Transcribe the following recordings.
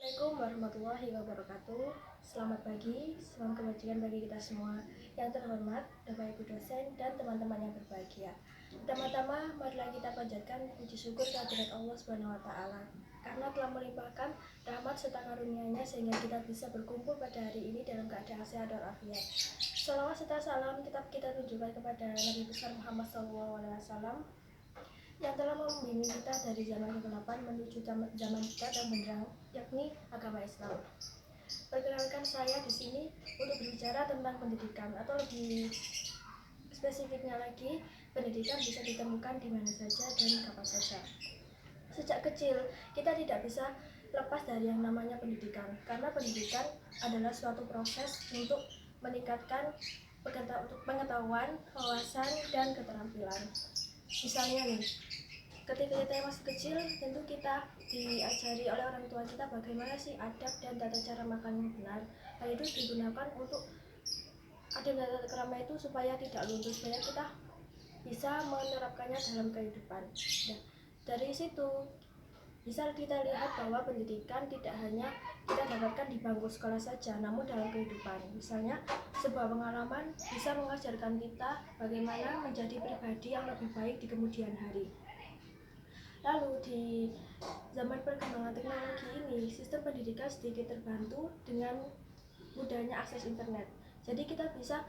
Assalamualaikum warahmatullahi wabarakatuh. Selamat pagi, salam kebajikan bagi kita semua. Yang terhormat, Bapak Ibu dosen dan teman-teman yang berbahagia. Pertama-tama, marilah kita panjatkan puji syukur kehadirat Allah Subhanahu wa taala karena telah melimpahkan rahmat serta karunia-Nya sehingga kita bisa berkumpul pada hari ini dalam keadaan sehat dan afiat. Salawat serta salam kita tunjukkan kepada Nabi besar Muhammad SAW yang telah membimbing kita dari zaman kegelapan menuju zaman kita dan benderang, yakni agama Islam. Perkenalkan saya di sini untuk berbicara tentang pendidikan, atau lebih spesifiknya lagi, pendidikan bisa ditemukan di mana saja dan kapan saja. Sejak kecil, kita tidak bisa lepas dari yang namanya pendidikan, karena pendidikan adalah suatu proses untuk meningkatkan pengetahuan, wawasan, dan keterampilan. Misalnya nih, ketika kita masih kecil, tentu kita diajari oleh orang tua kita bagaimana sih adab dan tata cara makan yang benar. Hal itu digunakan untuk adab dan tata krama itu supaya tidak luntur, supaya kita bisa menerapkannya dalam kehidupan. Nah, dari situ bisa kita lihat bahwa pendidikan tidak hanya kita dapatkan di bangku sekolah saja, namun dalam kehidupan. Misalnya, sebuah pengalaman bisa mengajarkan kita bagaimana menjadi pribadi yang lebih baik di kemudian hari. Lalu di zaman perkembangan teknologi ini, sistem pendidikan sedikit terbantu dengan mudahnya akses internet. Jadi kita bisa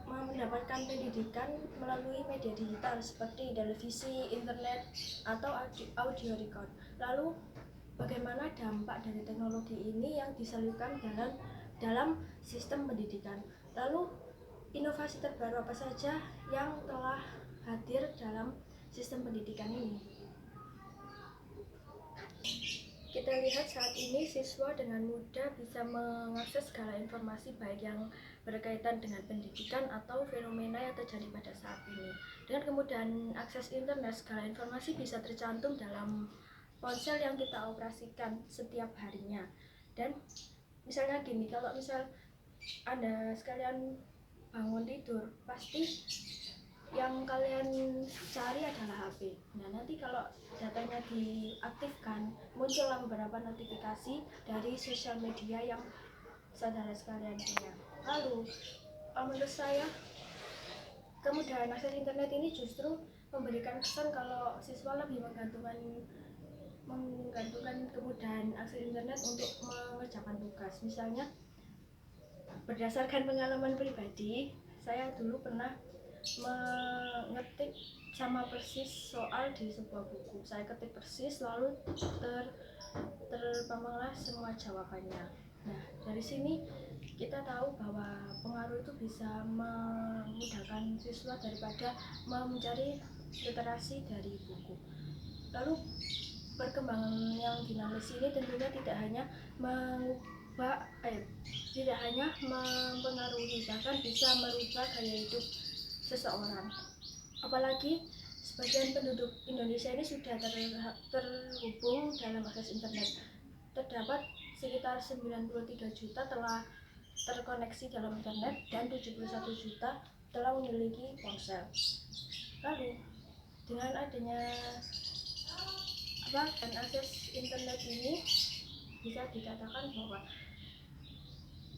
mendapatkan pendidikan melalui media digital seperti televisi, internet, atau audio record. Lalu bagaimana dampak dari teknologi ini yang diselipkan dalam sistem pendidikan? Lalu inovasi terbaru apa saja yang telah hadir dalam sistem pendidikan ini? Kita lihat saat ini siswa dengan mudah bisa mengakses segala informasi baik yang berkaitan dengan pendidikan atau fenomena yang terjadi pada saat ini. Dengan kemudahan akses internet, segala informasi bisa tercantum dalam ponsel yang kita operasikan setiap harinya. Dan misalnya gini, kalau misal Anda sekalian bangun tidur, pasti yang kalian cari adalah HP. Nah, nanti kalau datanya diaktifkan, muncullah beberapa notifikasi dari sosial media yang saudara sekalian punya. Lalu, menurut saya, kemudahan akses internet ini justru memberikan kesan kalau siswa lebih menggantungkan kemudahan akses internet untuk mengerjakan tugas. Misalnya, berdasarkan pengalaman pribadi, saya dulu pernah mengetik sama persis soal di sebuah buku. Saya ketik persis, lalu terpampanglah semua jawabannya. Nah, dari sini kita tahu bahwa pengaruh itu bisa memudahkan siswa daripada mencari literasi dari buku. Lalu perkembangan yang dinamis ini tentunya tidak hanya mempengaruhi, bahkan bisa merubah gaya hidup seseorang. Apalagi sebagian penduduk Indonesia ini sudah terhubung dalam akses internet. Terdapat sekitar 93 juta telah terkoneksi dalam internet dan 71 juta telah memiliki ponsel. Lalu dengan adanya akses internet ini, bisa dikatakan bahwa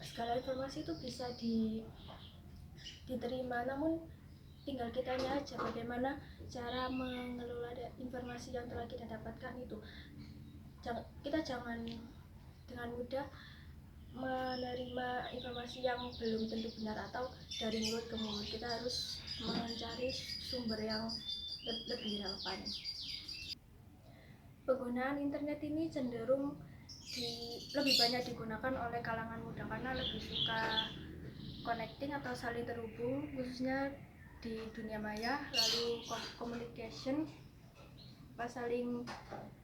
segala informasi itu bisa diterima, namun tinggal kitanya aja bagaimana cara mengelola informasi yang telah kita dapatkan itu. Kita jangan dengan mudah menerima informasi yang belum tentu benar atau dari mulut ke mulut. Kita harus mencari sumber yang lebih relevan. Penggunaan internet ini cenderung lebih banyak digunakan oleh kalangan muda karena lebih suka connecting atau saling terhubung, khususnya di dunia maya. Lalu communication, saling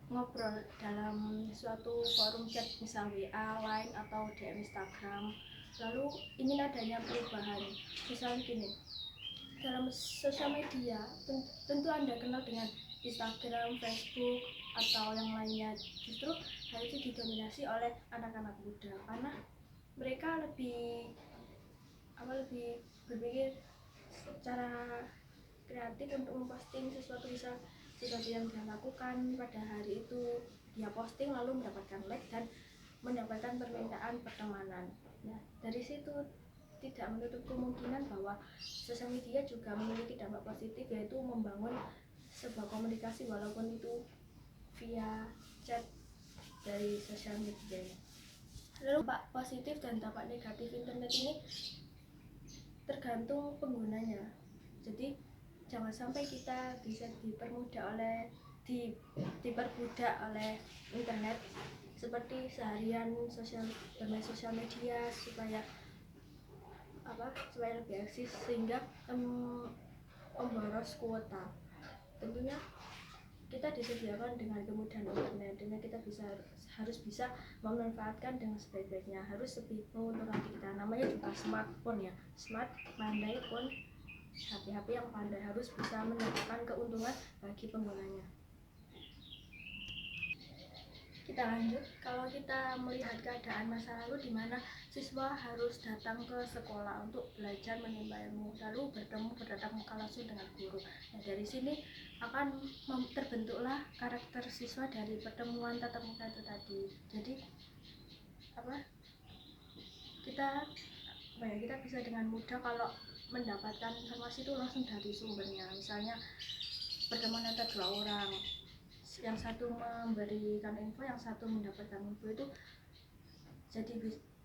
ngobrol dalam suatu forum chat, misal WA, Line, atau DM Instagram. Lalu ingin adanya perubahan, misalnya gini, dalam sosial media tentu Anda kenal dengan Instagram, Facebook, atau yang lainnya. Justru hal itu didominasi oleh anak-anak muda karena mereka lebih berpikir secara kreatif untuk memposting sesuatu yang dia lakukan pada hari itu. dia posting lalu mendapatkan like dan mendapatkan permintaan pertemanan. Nah, dari situ tidak menutup kemungkinan bahwa sosial media juga memiliki dampak positif, yaitu membangun sebuah komunikasi walaupun itu via chat dari sosial media. Lalu dampak positif dan dampak negatif internet ini tergantung penggunanya. Jadi jangan sampai kita bisa diperbudak oleh internet seperti seharian bermain sosial media supaya lebih eksis sehingga memboros kuota. Tentunya kita disediakan dengan kemudahan internet, dengan kita harus bisa memanfaatkan dengan sebaik-baiknya, harus lebih menguntungkan kita. Namanya juga smartphone ya, smart pandai pun HP yang pandai, harus bisa mendatangkan keuntungan bagi penggunanya. Kita lanjut, kalau kita melihat keadaan masa lalu di mana siswa harus datang ke sekolah untuk belajar menimba ilmu, lalu bertatap muka langsung dengan guru. Nah, dari sini akan terbentuklah karakter siswa dari pertemuan tatap muka itu tadi. Jadi kita bisa dengan mudah kalau mendapatkan informasi itu langsung dari sumbernya. Misalnya pertemuan antara dua orang, yang satu memberikan info, yang satu mendapatkan info, itu jadi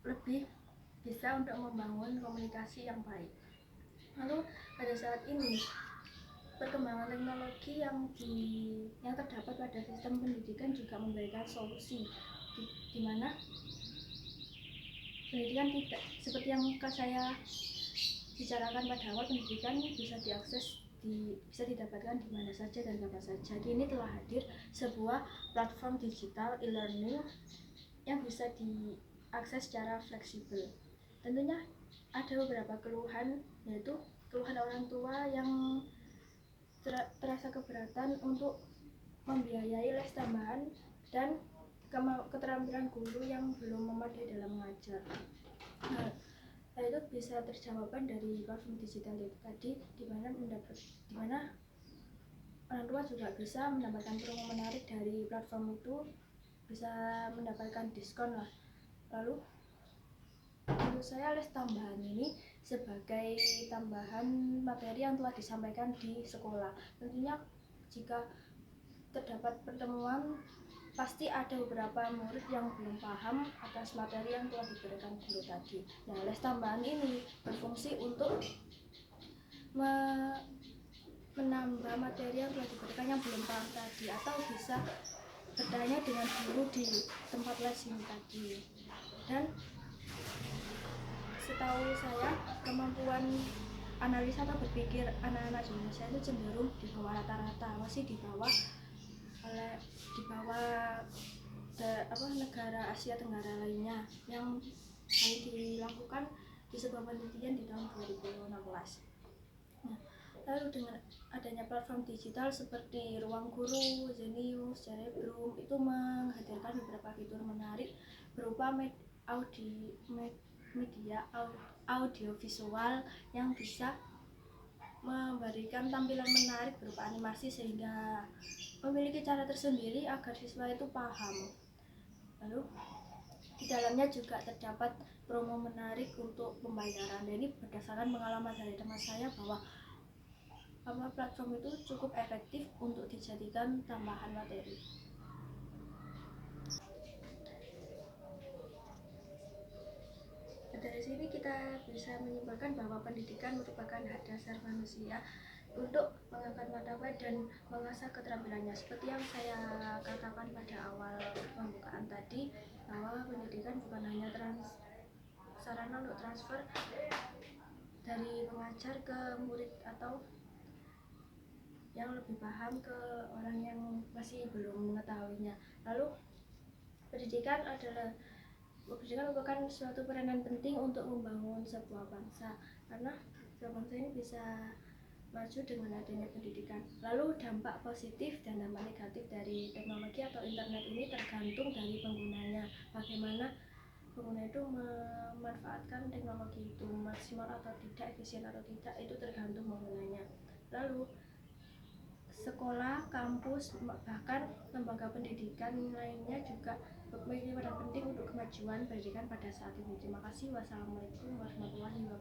lebih bisa untuk membangun komunikasi yang baik. Lalu pada saat ini perkembangan teknologi yang terdapat pada sistem pendidikan juga memberikan solusi di mana pendidikan tidak seperti yang saya bicarakan pada awal, pendidikan bisa didapatkan di mana saja dan kapan saja. Kini telah hadir sebuah platform digital e-learning yang bisa diakses secara fleksibel. Tentunya ada beberapa keluhan, yaitu keluhan orang tua yang terasa keberatan untuk membiayai les tambahan dan keterampilan guru yang belum memadai dalam mengajar. Nah, itu bisa terjawabkan dari platform digital itu tadi, di mana orang tua juga bisa mendapatkan promo menarik dari platform itu, bisa mendapatkan diskon lah. Lalu menurut saya les tambahan ini sebagai tambahan materi yang telah disampaikan di sekolah. Tentunya jika terdapat pertemuan, pasti ada beberapa murid yang belum paham atas materi yang telah diberikan guru tadi. Nah, les tambahan ini berfungsi untuk menambah materi yang telah diberikan yang belum paham tadi, atau bisa bertanya dengan guru di tempat les ini tadi. Dan setahu saya, kemampuan analisa atau berpikir anak-anak di Indonesia itu cenderung di bawah rata-rata, masih di bawah negara Asia Tenggara lainnya yang hanya dilakukan di sebuah penelitian di tahun 2016. Nah, lalu dengan adanya platform digital seperti Ruang Guru, Zenius, Cerebrum itu menghadirkan beberapa fitur menarik berupa media audiovisual yang bisa memberikan tampilan menarik berupa animasi sehingga memiliki cara tersendiri agar siswa itu paham. Lalu di dalamnya juga terdapat promo menarik untuk pembayaran. Dan ini berdasarkan pengalaman dari teman saya bahwa platform itu cukup efektif untuk dijadikan tambahan materi. Dari sini kita bisa menyimpulkan bahwa pendidikan merupakan hak dasar manusia untuk mengangkat martabat dan mengasah keterampilannya. Seperti yang saya katakan pada awal pembukaan tadi, bahwa pendidikan bukan hanya sarana untuk transfer dari pengajar ke murid atau yang lebih paham ke orang yang masih belum mengetahuinya. Lalu pendidikan merupakan suatu peranan penting untuk membangun sebuah bangsa, karena sebuah bangsa ini bisa maju dengan adanya pendidikan. Lalu dampak positif dan dampak negatif dari teknologi atau internet ini tergantung dari penggunanya. Bagaimana pengguna itu memanfaatkan teknologi itu maksimal atau tidak, efisien atau tidak, itu tergantung penggunanya. Lalu sekolah, kampus, bahkan lembaga pendidikan lainnya juga memiliki peran penting untuk kemajuan pendidikan pada saat ini. Terima kasih. Wassalamualaikum warahmatullahi wabarakatuh.